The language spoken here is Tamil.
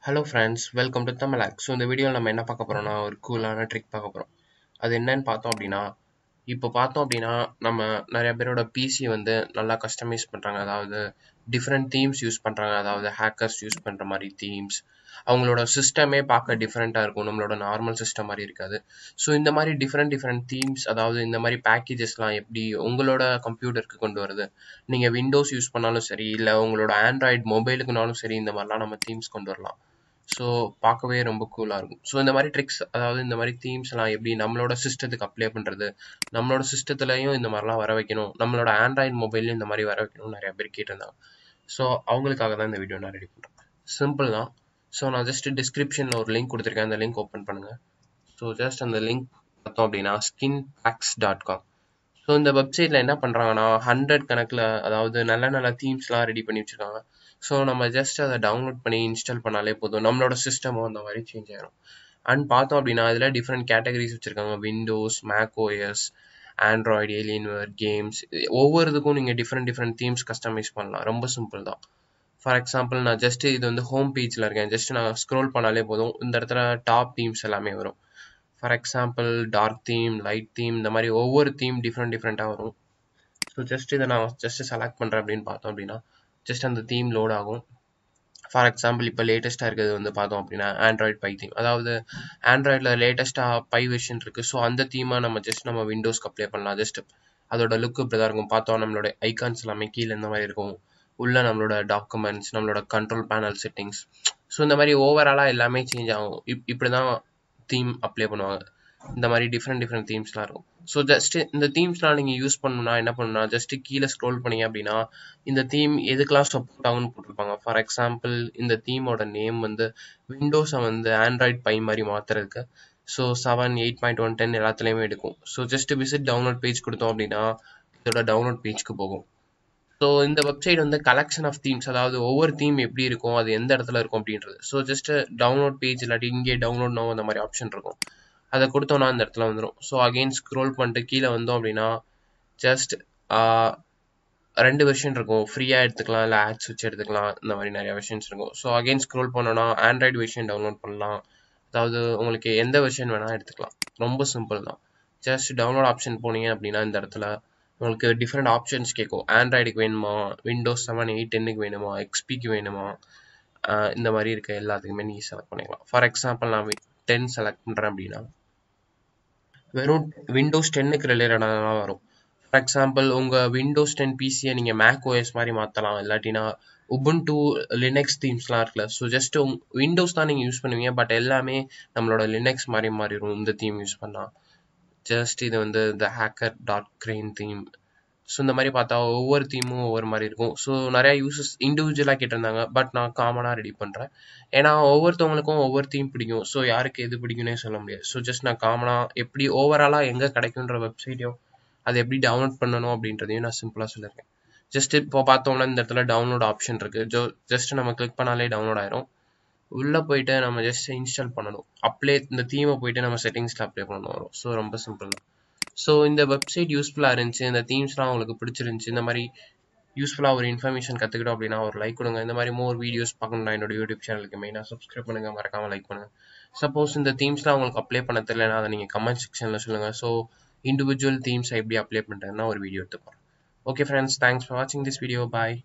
Hello friends, welcome to Tamilac. So இந்த வீடியோவில் நம்ம என்ன பார்க்க போறோம்னா ஒரு கூலான ட்ரிக் பார்க்க போறோம். அது என்னன்னு பார்த்தோம் அப்படின்னா, இப்போ பார்த்தோம் அப்படின்னா நம்ம நிறைய பேரோட பிசி வந்து நல்லா கஸ்டமைஸ் பண்றாங்க. அதாவது டிஃப்ரெண்ட் தீம்ஸ் யூஸ் பண்றாங்க. அதாவது ஹேக்கர்ஸ் யூஸ் பண்ற மாதிரி தீம்ஸ். அவங்களோட சிஸ்டமே பார்க்க டிஃப்ரெண்ட்டாக இருக்கும். நம்மளோட நார்மல் சிஸ்டம் மாதிரி இருக்காது. ஸோ இந்த மாதிரி டிஃப்ரெண்ட் தீம்ஸ், அதாவது இந்த மாதிரி பேக்கேஜஸ்லாம் எப்படி உங்களோட கம்ப்யூட்டருக்கு கொண்டு வருது. நீங்கள் விண்டோஸ் யூஸ் பண்ணாலும் சரி, இல்லை உங்களோட ஆண்ட்ராய்டு மொபைலுக்குனாலும் சரி, இந்த மாதிரிலாம் நம்ம தீம்ஸ் கொண்டு வரலாம். ஸோ பார்க்கவே ரொம்ப கூலாக இருக்கும். ஸோ இந்த மாதிரி ட்ரிக்ஸ், அதாவது இந்த மாதிரி தீம்ஸ்லாம் எப்படி நம்மளோட சிஸ்டத்துக்கு அப்ளை பண்ணுறது, நம்மளோட சிஸ்டத்துலையும் இந்த மாதிரிலாம் வர வைக்கணும், நம்மளோட ஆண்ட்ராய்டு மொபைல்லையும் இந்த மாதிரி வர வைக்கணும் நிறைய பேர் கேட்டிருந்தாங்க. ஸோ அவங்களுக்காக தான் இந்த வீடியோ நான் ரெடி பண்ணுறேன். சிம்பிள் தான். ஸோ நான் ஜஸ்ட் டிஸ்கிரிப்ஷனில் ஒரு லிங்க் கொடுத்துருக்கேன். அந்த லிங்க் ஓப்பன் பண்ணுங்கள். ஸோ ஜஸ்ட் அந்த லிங்க் பார்த்தோம் அப்படின்னா skinpacks.com. ஸோ இந்த வெப்சைட்டில் என்ன பண்ணுறாங்கன்னா 100 கணக்கில், அதாவது நல்ல நல்ல தீம்ஸ்லாம் ரெடி பண்ணி வச்சுருக்காங்க. ஸோ நம்ம ஜஸ்ட் அதை டவுன்லோட் பண்ணி இன்ஸ்டால் பண்ணாலே போதும், நம்மளோட சிஸ்டமும் அந்த மாதிரி சேஞ்ச் ஆயிரும். அண்ட் பார்த்தோம் அப்படின்னா இதில் டிஃப்ரெண்ட் கேட்டகரிஸ் வச்சுருக்காங்க. Windows, Mac OS, Android, Alienware, games, ஒவ்வொரு இதுக்கும் நீங்கள் டிஃப்ரெண்ட் தீம்ஸ் கஸ்டமைஸ் பண்ணலாம். ரொம்ப சிம்பிள் தான். ஃபார் எக்ஸாம்பிள் நான் ஜஸ்ட் இது வந்து ஹோம் பேஜில் இருக்கேன். ஜஸ்ட் நான் ஸ்க்ரோல் பண்ணாலே போதும், இந்த இடத்துல டாப் தீம்ஸ் எல்லாமே வரும். For example dark theme, light theme, இந்த மாதிரி ஒவ்வொரு தீம் டிஃப்ரெண்ட்டாக வரும். ஸோ ஜஸ்ட் இதை நான் ஜஸ்ட் செலக்ட் பண்ணுறேன் அப்படின்னு பார்த்தோம் அப்படின்னா ஜஸ்ட் அந்த தீம் லோட் ஆகும். ஃபார் எக்ஸாம்பிள் இப்போ லேட்டஸ்ட்டாக இருக்கிறது வந்து பார்த்தோம் அப்படின்னா ஆண்ட்ராய்டு பை தீம். அதாவது ஆண்ட்ராய்டில் லேட்டஸ்ட்டாக பை வெர்ஷன் இருக்குது. ஸோ அந்த தீமை நம்ம விண்டோஸ்க்கு அப்ளை பண்ணலாம். ஜஸ்ட் அதோட லுக் இப்படி தான் இருக்கும். பார்த்தோம் நம்மளோட ஐகான்ஸ் எல்லாமே கீழே இந்த மாதிரி இருக்கும். உள்ள நம்மளோட டாக்குமெண்ட்ஸ், நம்மளோட கண்ட்ரோல் பேனல் செட்டிங்ஸ், ஸோ இந்த மாதிரி ஓவராலாக எல்லாமே சேஞ்ச் ஆகும். இப்படி தான் தீம் அப்ளை பண்ணுவாங்க. இந்த மாதிரி டிஃப்ரெண்ட் தீம்ஸ்லாம் இருக்கும். ஸோ ஜஸ்ட் இந்த தீம்ஸ்லாம் நீங்கள் யூஸ் பண்ணணும்னா என்ன பண்ணணும்னா, ஜஸ்ட் கீழே ஸ்க்ரோல் பண்ணீங்க அப்படின்னா இந்த தீம் எதுக்கெல்லாம் சப்போர்ட் ஆகும்னு போட்டிருப்பாங்க. ஃபார் எக்ஸாம்பிள் இந்த தீமோட நேம் வந்து விண்டோஸை வந்து ஆண்ட்ராய்டு பை மாதிரி மாற்றுறதுக்கு. ஸோ 7, 8.1, 10 எல்லாத்துலேயுமே எடுக்கும். So just visit download page கொடுத்தோம் அப்படின்னா இதோட டவுன்லோட் பேஜ்க்கு போகும். ஸோ இந்த வெப்சைட் வந்து கலெக்ஷன் ஆஃப் தீம்ஸ், அதாவது ஒவ்வொரு தீம் எப்படி இருக்கும், அது எந்த இடத்துல இருக்கும் அப்படின்றது. ஸோ ஜஸ்ட் டவுன்லோட் பேஜ் இல்லாட்டி இங்கே டவுன்லோட் நோ அந்த மாதிரி ஆப்ஷன் இருக்கும். அதை கொடுத்தோம்னா அந்த இடத்துல வந்துடும். ஸோ அகெயின் ஸ்க்ரோல் பண்ணிட்டு கீழே வந்தோம் அப்படின்னா ஜஸ்ட் 2 வெர்ஷன் இருக்கும். ஃப்ரீயாக எடுத்துக்கலாம், இல்லை ஆட்ஸ் வச்சு எடுத்துக்கலாம். இந்த மாதிரி நிறைய வெர்ஷன்ஸ் இருக்கும். ஸோ அகெயின் ஸ்க்ரோல் பண்ணோன்னா ஆண்ட்ராய்டு வெர்ஷன் டவுன்லோட் பண்ணலாம். அதாவது உங்களுக்கு எந்த வெர்ஷன் வேணால் எடுத்துக்கலாம். ரொம்ப சிம்பிள் தான். ஜஸ்ட் டவுன்லோட் ஆப்ஷன் போனீங்க அப்படின்னா இந்த இடத்துல உங்களுக்கு டிஃப்ரெண்ட் ஆப்ஷன்ஸ் கேட்கும். ஆண்ட்ராய்டுக்கு வேணுமா, விண்டோஸ் 7, 8, 10க்கு வேணுமா, எக்ஸ்பிக்கு வேணுமா, இந்த மாதிரி இருக்க எல்லாத்துக்குமே நீங்கள் செலக்ட் பண்ணிக்கலாம். ஃபார் எக்ஸாம்பிள் நான் 10 செலக்ட் பண்ணுறேன் அப்படின்னா வெறும் விண்டோஸ் 10க்கு ரிலேட்டடாக வரும். ஃபார் எக்ஸாம்பிள் உங்கள் விண்டோஸ் 10 பிசியை நீங்கள் மேக் ஓஎஸ் மாதிரி மாற்றலாம். இல்லாட்டினா உபுண்டு, லினக்ஸ் தீம்ஸ்லாம் இருக்குல்ல. ஸோ ஜஸ்ட் விண்டோஸ் தான் நீங்கள் யூஸ் பண்ணுவீங்க, பட் எல்லாமே நம்மளோட லினக்ஸ் மாதிரி மாறிடும் இந்த தீம் யூஸ் பண்ணால். ஜஸ்ட் இது வந்து the hacker dot grain theme. So இந்த மாதிரி பார்த்தா ஒவ்வொரு தீமும் ஒவ்வொரு மாதிரி இருக்கும். ஸோ நிறையா யூசஸ் இண்டிவிஜுவலாக கேட்டிருந்தாங்க, பட் நான் காமனாக ரெடி பண்ணுறேன். ஏன்னா ஒவ்வொருத்தவங்களுக்கும் ஒவ்வொரு தீம் பிடிக்கும். ஸோ யாருக்கு எது பிடிக்கும்னே சொல்ல முடியாது. ஸோ ஜஸ்ட் நான் காமனாக எப்படி ஓவராலாக எங்கே கிடைக்குன்ற வெப்சைட்டையும் அதை எப்படி டவுன்லோட் பண்ணணும் அப்படின்றதையும் நான் சிம்பிளாக சொல்லியிருக்கேன். ஜஸ்ட் இப்போ பார்த்தோம்னா இந்த இடத்துல டவுன்லோட் ஆப்ஷன் இருக்குது. ஜஸ்ட் நம்ம கிளிக் பண்ணாலே டவுன்லோட் ஆயிரும். உள்ளே போயிட்டு நம்ம ஜஸ்ட் இன்ஸ்டால் பண்ணணும். இந்த தீமை போயிட்டு நம்ம செட்டிங்ஸில் அப்ளை பண்ணணும் வரும். ஸோ ரொம்ப சிம்பிள் தான். ஸோ இந்த வெப்சைட் யூஸ்ஃபுல்லாக இருந்துச்சு, இந்த தீம்ஸ்லாம் உங்களுக்கு பிடிச்சிருந்துச்சு, இந்த மாதிரி யூஸ்ஃபுல்லாக ஒரு இன்ஃபர்மேஷன் கற்றுக்கிட்டோம் அப்படின்னா ஒரு லைக் கொடுங்க. இந்த மாதிரி மோர் வீடியோஸ் பார்க்கணும்னா என்னோட யூடியூப் சேனலுக்கு மெயினாக சப்ஸ்கிரைப் பண்ணுங்கள், மறக்காமல் லைக் பண்ணுங்கள். சப்போஸ் இந்த தீம்ஸ்லாம் உங்களுக்கு அப்ளை பண்ண தெரியலனா அதை நீங்கள் கமெண்ட் செக்ஷனில் சொல்லுங்கள். ஸோ இண்டிவிஜுவல் தீம்ஸை எப்படி அப்ளை பண்ணுறதுன்னா ஒரு வீடியோ எடுத்துப்போம். ஓகே ஃப்ரெண்ட்ஸ், தேங்க்ஸ் ஃபார் வாட்சிங் திஸ் வீடியோ. பாய்.